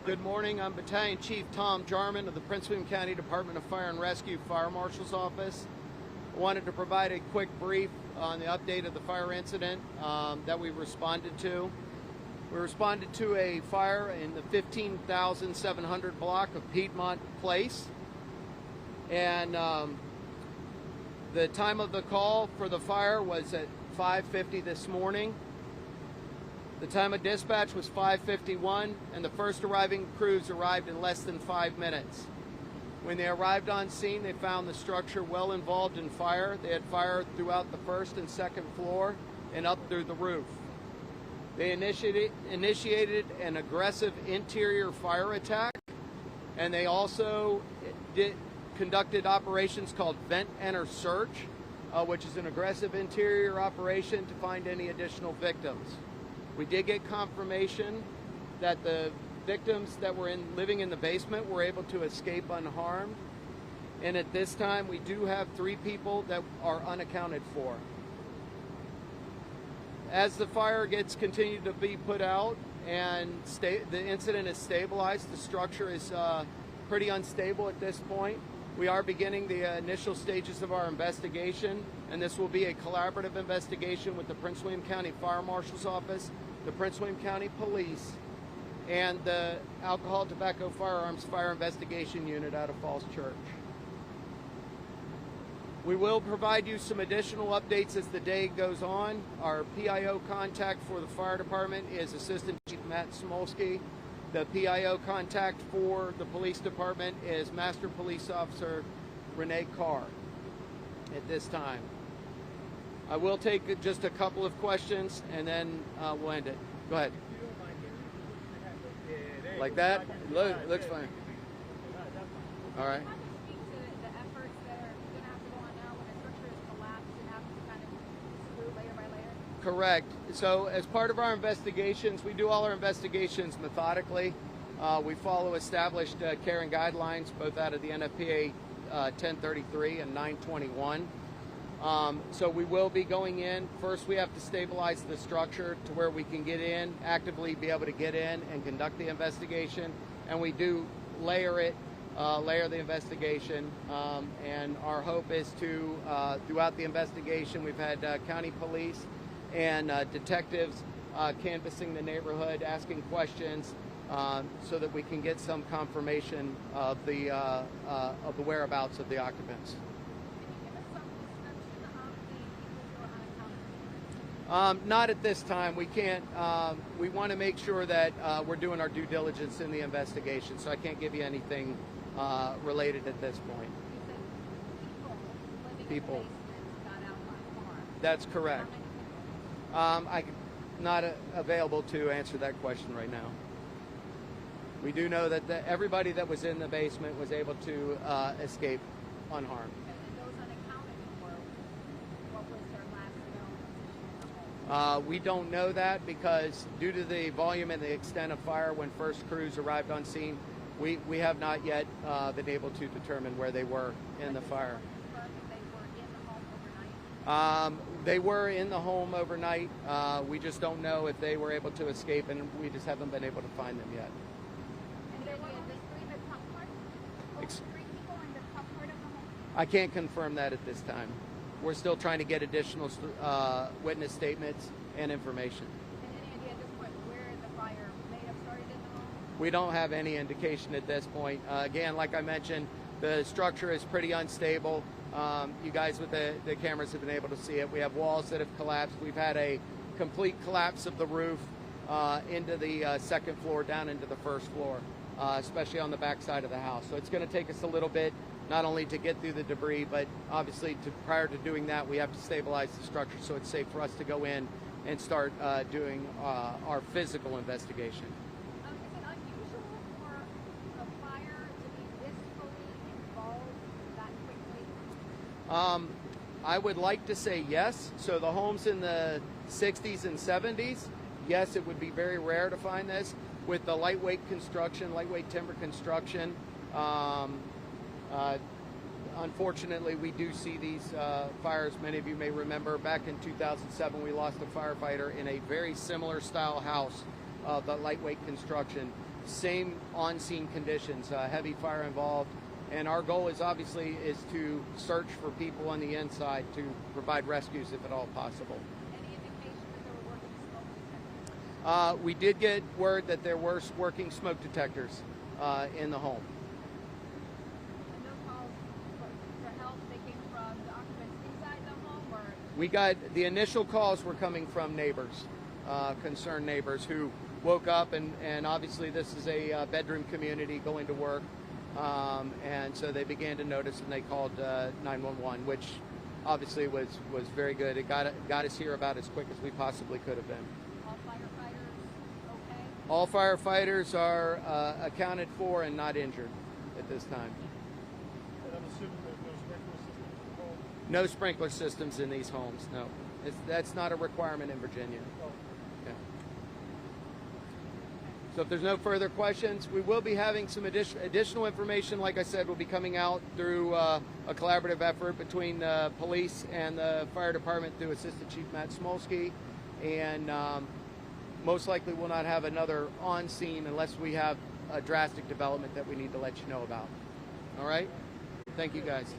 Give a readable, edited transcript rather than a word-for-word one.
Good morning. I'm Battalion Chief Tom Jarman of the Prince William County Department of Fire and Rescue Fire Marshal's Office. I wanted to provide a quick brief on the update of the fire incident that we responded to. We responded to a fire in the 15,700 block of Piedmont Place, and the time of the call for the fire was at 5:50 this morning. The time of dispatch was 5:51, and the first arriving crews arrived in less than 5 minutes. When they arrived on scene, they found the structure well involved in fire. They had fire throughout the first and second floor and up through the roof. They initiated an aggressive interior fire attack, and they also conducted operations called Vent Enter Search, which is an aggressive interior operation to find any additional victims. We did get confirmation that the victims that were living in the basement were able to escape unharmed, and at this time we do have 3 people that are unaccounted for. As the fire gets continued to be put out and the incident is stabilized, the structure is pretty unstable at this point. We are beginning the initial stages of our investigation, and this will be a collaborative investigation with the Prince William County Fire Marshal's Office, the Prince William County Police, and the Alcohol, Tobacco, Firearms Fire Investigation Unit out of Falls Church. We will provide you some additional updates as the day goes on. Our PIO contact for the fire department is Assistant Chief Matt Smolsky. The PIO contact for the police department is Master Police Officer Renee Carr at this time. I will take just a couple of questions and then we'll end it. Go ahead. Like that? Looks fine. All right. Correct. So as part of our investigations, we do all our investigations methodically. We follow established care and guidelines, both out of the NFPA 1033 and 921. So we will be going in. First, we have to stabilize the structure to where we can get in, actively be able to get in and conduct the investigation. And we do layer the investigation. And our hope is to, throughout the investigation, we've had county police and detectives canvassing the neighborhood, asking questions, so that we can get some confirmation of the whereabouts of the occupants. Not at this time. We can't. We want to make sure that we're doing our due diligence in the investigation, so I can't give you anything related at this point. People. That's correct. I'm not available to answer that question right now. We do know that everybody that was in the basement was able to escape unharmed. And those unaccounted for, what was their last known? We don't know that because due to the volume and the extent of fire when first crews arrived on scene, we have not yet been able to determine where they were in the fire. They were in the home overnight. We just don't know if they were able to escape, and we just haven't been able to find them yet. And there were only 3 in the top part? 3 people in the top part of the home? I can't confirm that at this time. We're still trying to get additional witness statements and information. And any idea at this point where the fire may have started in the home? We don't have any indication at this point. Again, like I mentioned, the structure is pretty unstable. You guys with the cameras have been able to see it. We have walls that have collapsed. We've had a complete collapse of the roof into the second floor, down into the first floor, especially on the back side of the house. So it's going to take us a little bit, not only to get through the debris, but obviously prior to doing that, we have to stabilize the structure so it's safe for us to go in and start doing our physical investigation. Is it unusual for a fire to be this fully involved that quickly? I would like to say yes. So the homes in the 60s and 70s, yes, it would be very rare to find this. With the lightweight timber construction, unfortunately, we do see these fires. Many of you may remember back in 2007, we lost a firefighter in a very similar style house the lightweight construction. Same on-scene conditions, heavy fire involved. And our goal is obviously to search for people on the inside to provide rescues if at all possible. Any indication that there were working smoke detectors? We did get word that there were working smoke detectors in the home. And those calls for help, they came from the occupants inside the home, or? We got the initial calls were coming from neighbors, concerned neighbors who woke up, and obviously this is a bedroom community going to work, and so they began to notice and they called 911, which obviously was very good. It got us here about as quick as we possibly could have been. All firefighters okay? All firefighters are accounted for and not injured at this time. And I'm assuming there's no sprinkler systems involved? No sprinkler systems in these homes, no. That's not a requirement in Virginia. Oh. Yeah. So if there's no further questions, we will be having some additional information. Like I said, will be coming out through a collaborative effort between the police and the fire department through Assistant Chief Matt Smolsky. And most likely we'll not have another on scene unless we have a drastic development that we need to let you know about. All right? Thank you, guys.